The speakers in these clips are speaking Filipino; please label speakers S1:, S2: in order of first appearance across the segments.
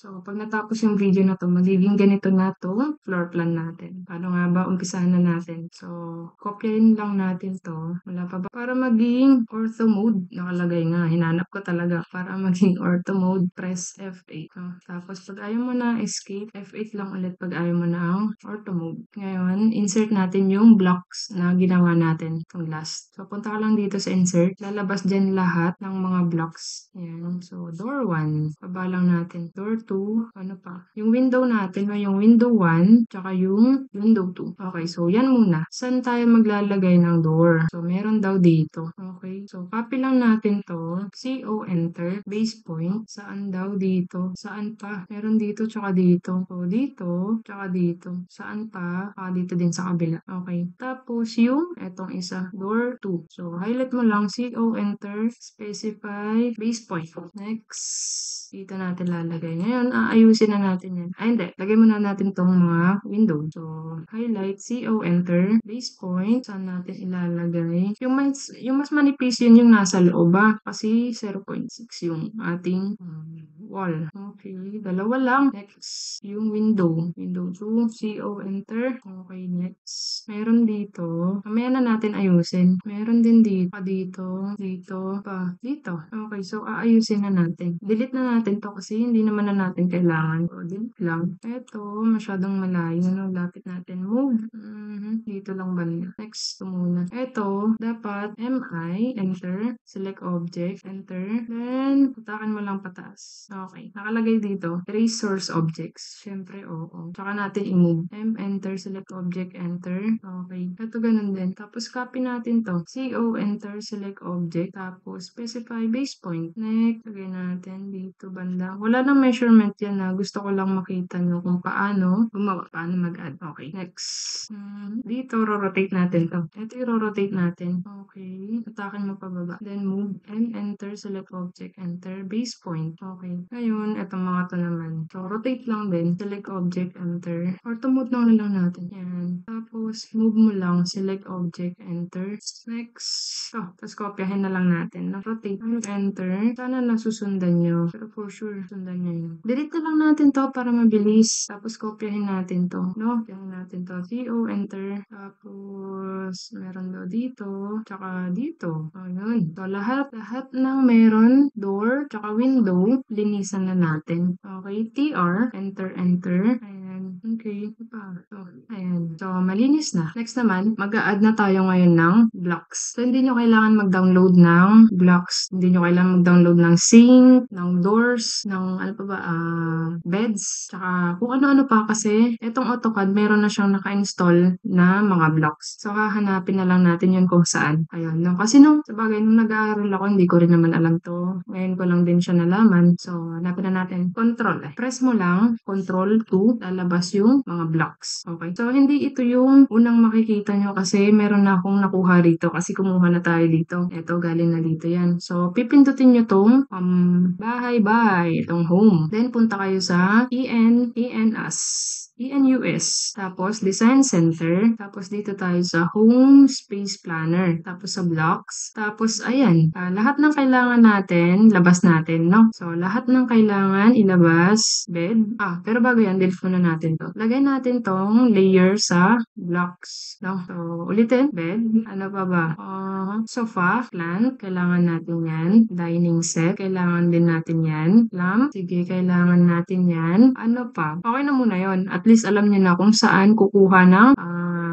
S1: So, pag natapos yung video na 'to, magiging ganito na 'tong floor plan natin. Paano nga ba? Umpisahan na natin. So, kopyahin lang natin 'to, wala pa ba? Para maging ortho mode, nakalagay nga, hinanap ko talaga. Para maging ortho mode, press F8. Tapos pag ayaw mo na escape, F8 lang ulit pag ayaw mo na ang ortho mode. Ngayon, insert natin yung blocks na ginawa natin, itong last. So, punta ka lang dito sa insert, lalabas dyan lahat ng mga blocks. Ayan. So, door 1, baba lang natin. Door 2, ano pa? Yung window natin, yung window 1, tsaka yung window 2. Okay, so yan muna. Saan tayo maglalagay ng door? So, meron daw dito. Okay, so copy lang natin to. CO, enter. Base point. Saan daw dito? Saan pa? Meron dito, tsaka dito. So, dito, tsaka dito. Saan pa? Dito din sa kabila. Okay, tapos yung, etong isa, door 2. So, highlight mo lang, CO, enter, specify, base point. Next, dito natin lalagay. Ngayon, aayusin na natin yan. Ay, hindi. Lagay muna natin tong mga window. So, highlight, CO, enter, base point. Saan natin ilalagay? Yung mas manipis yun yung nasa loob kasi 0.6 yung ating wall. Okay, dalawa lang. Next, yung window. Window 2, CO, enter. Okay, next. Meron dito. Mamaya na natin ayusin. Meron din dito. Dito, dito. Okay, so aayusin na natin. Delete na natin to kasi hindi naman na natin kailangan. So, delete lang. Ito, masyadong malayo. Lapit natin. Move. Dito lang banda. Next, ito muna. Ito, dapat MI, enter. Select object, enter. Then, putakan mo lang pataas. Okay, nakalagay dito. Erase source objects. Siyempre, oo. Tsaka natin i-move. Enter, select object, enter. Okay, ito ganun din. Tapos, copy natin to. CO, enter, select object. Tapos, specify base point. Next, lagay natin dito banda. Wala nang measurement yan gusto ko lang makita nyo kung paano gumawa, paano mag-add. Okay, next. Dito, rotate natin to. Ito i-rotate natin. Okay, atakin mo pababa. Then, move and enter, select object, enter, base point. Okay, ngayon, itong mga to naman. So, rotate lang din. Select object, enter. Ortho mode lang natin. Yan. Tapos, move mo lang. Select object, enter. Next. Tapos kopyahin na lang natin. Rotate, enter. Sana nasusundan nyo. Pero for sure, sundan nyo yun. Delete na lang natin to para mabilis. Tapos, kopyahin natin to. Kopyahin natin to. CO, enter. Tapos, meron daw dito. Tsaka dito. Ayun. So, lahat ng meron door, tsaka window, linisan na natin. Okay. TR, enter. Ayan. Okay. So, ayan. So, malinis na. Next naman, mag-a-add na tayo ngayon ng blocks. So, hindi nyo kailangan mag-download ng blocks. Hindi nyo kailangan mag-download ng sink, ng doors, ng ano pa ba, beds, tsaka kung ano-ano pa kasi itong AutoCAD meron na siyang naka-install na mga blocks. So, hahanapin na lang natin yun kung saan. Ayun. Kasi sabagay, nung nag-aaral ako, hindi ko rin naman alam to. Ngayon ko lang din siya nalaman. So, hanapin na natin. Control. Press mo lang, Control 2, lalabas yung mga blocks. Okay. So, hindi ito yung unang makikita nyo kasi meron na akong nakuha rito kasi kumuha na tayo dito. Ito, galing na dito yan. So, pipindutin nyo tong bahay, itong home. Then, punta kayo sa ENUS. Tapos, Design Center. Tapos, dito tayo sa Home Space Planner. Tapos, sa Blocks. Tapos, ayan. Lahat ng kailangan natin, labas natin, no? So, lahat ng kailangan, ilabas, bed. Pero bago yan, delete muna natin to. Lagay natin tong layer sa Blocks, no? So, ulitin, bed. Ano pa ba? Sofa, plant. Kailangan natin yan. Dining set. Kailangan din natin yan. Lamp. Sige, kailangan natin yan. Ano pa? Okay na muna yon. At least alam niyo na kung saan kukuha ng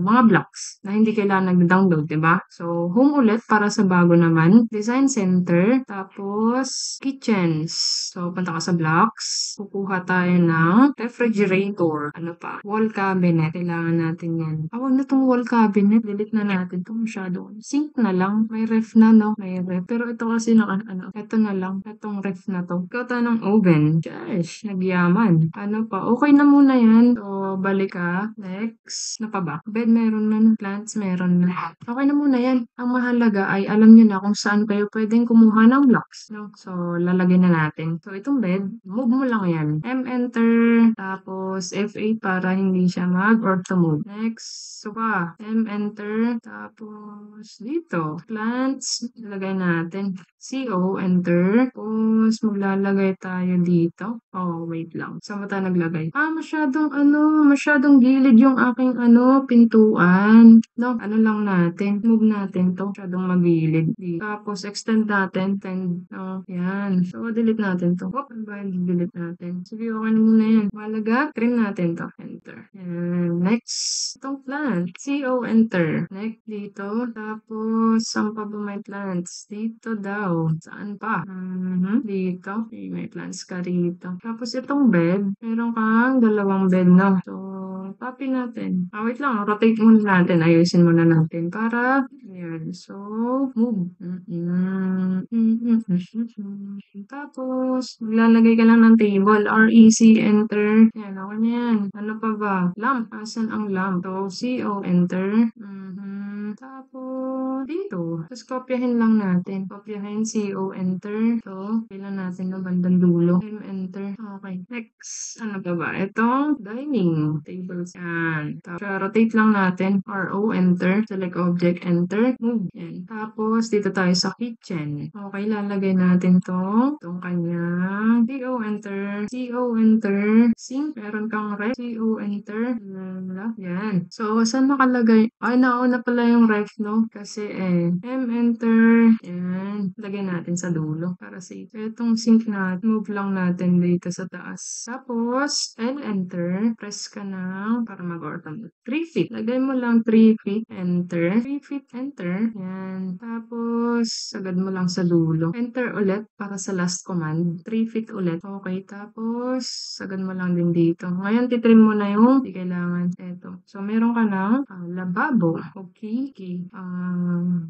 S1: mga blocks na hindi kailangan nag-download, diba? So, home ulit para sa bago naman. Design center. Tapos, kitchens. So, punta ka sa blocks. Kukuha tayo ng refrigerator. Ano pa? Wall cabinet. Kailangan natin yan. Huwag na tong wall cabinet. Delete na natin. Ito masyado. Sink na lang. May ref na, no? May ref. Pero ito kasi ito na lang. Itong ref na to. Ikaw tayo ng oven. Gosh, nagyaman. Ano pa? Okay na muna yan. So, balik ka. Next. Ano pa ba? Bed bed meron na, plants meron na. Okay na muna yan. Ang mahalaga ay alam niyo na kung saan kayo puwedeng kumuha ng blocks 'no. So, lalagay na natin. So, itong bed, move mo lang yan. M-enter, tapos F8 para hindi siya mag-ortho move. Next, sofa, M-enter, tapos dito, plants, ilagay natin. CO, enter. Tapos maglalagay tayo dito. Oh, wait lang. Saan ba tayo naglagay? Masyadong gilid yung aking pintuan. No, ano lang natin. Move natin to. Masyadong magilid. Tapos extend natin. Yan. So, delete natin to. Ano ba yung delete natin? Sige, okay na muna yan. Malaga, trim natin to. Enter. Yan. Next, itong plant. CO, enter. Next, dito. Tapos, saan pa ba may plants? Dito daw. Saan pa? Dito. Okay, may plants ka rito. Tapos, itong bed. Meron kang dalawang bed, no? So, copy natin. Wait lang. Rotate muna natin. Ayusin muna natin para, ayan. So, move. Tapos, maglalagay ka lang ng table. REC, enter. Yan, okay na yan. Ano pa ba? Lamp. Asan ang lamp? So, CO, enter. Tapos, dito. Tapos, kopyahin lang natin. Kopyahin, CO, enter. So, kailan natin na bandang dulo. Enter. Okay. Next, ano pa ba? Ito, dining tables. Yan. Tapos, rotate lang natin. RO, enter. Select object, enter. Move. Yan. Tapos, dito tayo sa kitchen. Okay, lalagay natin itong kanyang CO, enter. CO, enter. Sink. Meron kang ref. CO, enter. Yan. So, saan nakalagay? Ay, nauna pala yung ref, no? Kasi, enter. Yan. Lagay natin sa dulo para safe. Itong sink natin, move lang natin dito sa taas. Tapos, enter. Press ka na para mag-order. 3 feet. Lagay mo lang 3 feet. Enter. 3 feet. Enter. Yan. Tapos, sagad mo lang sa dulo. Enter ulit para sa last command. 3 feet ulit. Okay. Tapos, sagad mo lang din dito. Ngayon, titrim mo na yung hindi kailangan. Eto. So, meron ka ng lababo. Okay.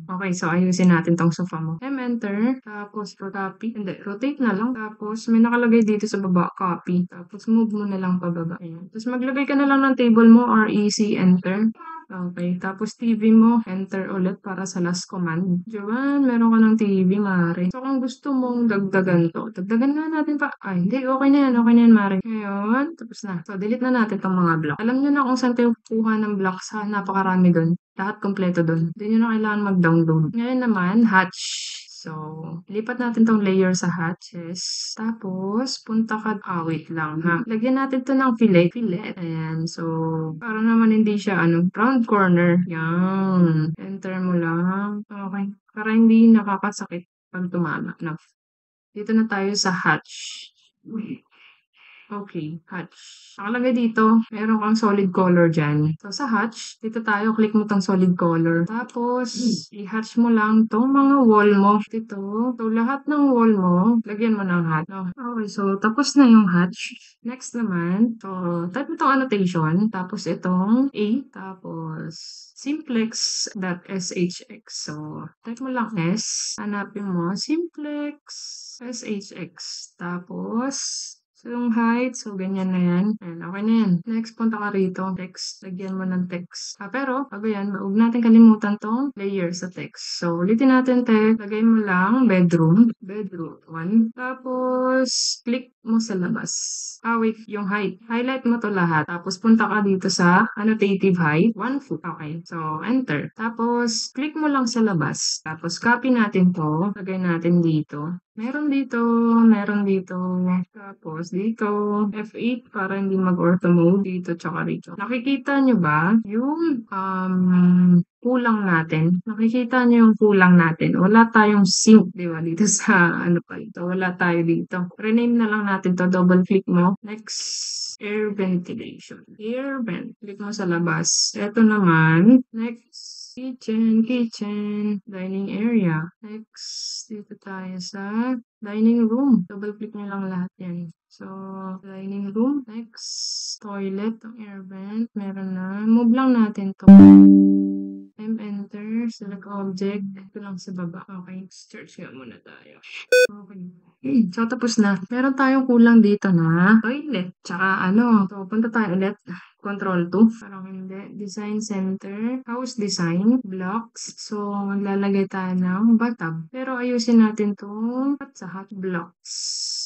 S1: Okay. So, ayusin natin tong sofa mo. Enter. Tapos, copy. Hindi. Rotate na lang. Tapos, may nakalagay dito sa baba. Copy. Tapos, move mo na lang pababa. Ayan. Tapos, maglagay ka na lang ng table mo. REC. Enter. Okay. Tapos, TV mo. Enter ulit para sa last command. Diyan, meron ka ng TV, Mare. So, kung gusto mong dagdagan to, dagdagan nga natin pa. Ay, hindi. Okay na yan. Okay na yan, Mare. Ngayon, tapos na. So, delete na natin tong mga block. Alam nyo na kung saan tayo kukuha ng blocks ha. Napakarami dun. Lahat kompleto dun. Hindi nyo na kailangan mag-download. Ngayon naman, hatch. So, lipat natin tong layer sa hatches. Tapos, punta ka, wait lang ha. Lagyan natin to ng fillet. Ayan. So, para naman hindi siya, round corner. Yan. Enter mo lang. Okay. Para hindi nakakasakit pag tumama. No. Dito na tayo sa hatch. Okay, hatch. Nakalagay dito, meron kang solid color dyan. So, sa hatch, dito tayo, click mo tong solid color. Tapos, i-hatch mo lang tong mga wall mo. Dito. So, lahat ng wall mo, lagyan mo ng hatch. Okay, so, tapos na yung hatch. Next naman, so, type mo tong annotation. Tapos, itong A. Tapos, simplex.shx. So, type mo lang S. Hanapin mo, simplex SHX. Tapos, so, yung height, so, ganyan na yan. Ayan, okay na yan. Next, punta ka rito. Text, lagyan mo ng text. Pero, bago yan, huwag natin kalimutan tong layer sa text. So, ulitin natin, lagay mo lang bedroom. Bedroom 1. Tapos, click mo sa labas. Wait, yung height. Highlight mo to lahat. Tapos, punta ka dito sa annotative height. 1 foot. Okay. So, enter. Tapos, click mo lang sa labas. Tapos, copy natin to. Lagay natin dito. Meron dito. Tapos, dito. F8 para hindi mag-ortho mode. Dito, tsaka rito. Nakikita nyo ba yung kulang natin? Nakikita nyo yung kulang natin? Wala tayong sink, di ba? Dito sa, wala tayo dito. Rename na lang natin to. Double click mo. Next, air ventilation. Air vent. Click mo sa labas. Ito naman. Next, kitchen, dining area. Next, dito tayo sa dining room. Double click nyo lang lahat yan. So, dining room. Next, toilet, air vent. Meron na. Move lang natin to. Enter, select object. Ito lang sa baba. Okay, search nga muna tayo. Okay. So, tapos na. Meron tayong kulang dito na toilet. Tsaka so, punta tayo ulit. Control 2? Parang hindi. Design center, house design, blocks. So, maglalagay tayo ng bathtub. Pero ayusin natin 'to at sa hot blocks.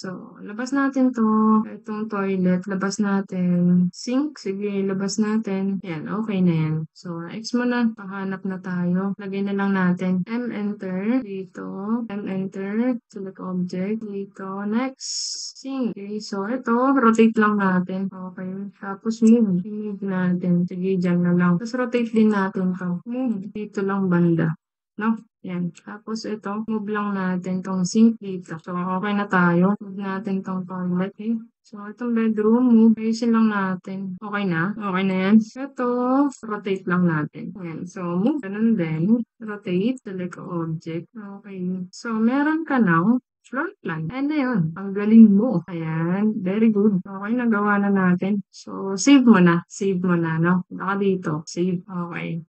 S1: So, labas natin 'to. Itong toilet, labas natin. Sink, sige, labas natin. Yan, okay na yan. So, X mo na. Pahanap na tayo. Lagay na lang natin. M-enter. Dito. M-enter. Select object. Dito. Next. Sink. Okay, so ito, rotate lang natin. Okay. Tapos move. Move natin. Sige, dyan na lang. Tapos rotate din natin 'to. Move. Dito lang banda. No? Yan. Tapos ito, move lang natin tong sink dito. So, okay na tayo. Move natin tong toilet. Okay. So, itong bedroom, move. Ayusin lang natin. Okay na? Okay na yan. Ito, rotate lang natin. Ayan. So, move. Ganun din. Rotate. Select object. Okay. So, meron ka ng floor plan. Ayan na yun. Ang galing mo. Ayan. Very good. Okay, nagawa na natin. So, save mo na. Save mo na, no? Naka dito. Save. Okay.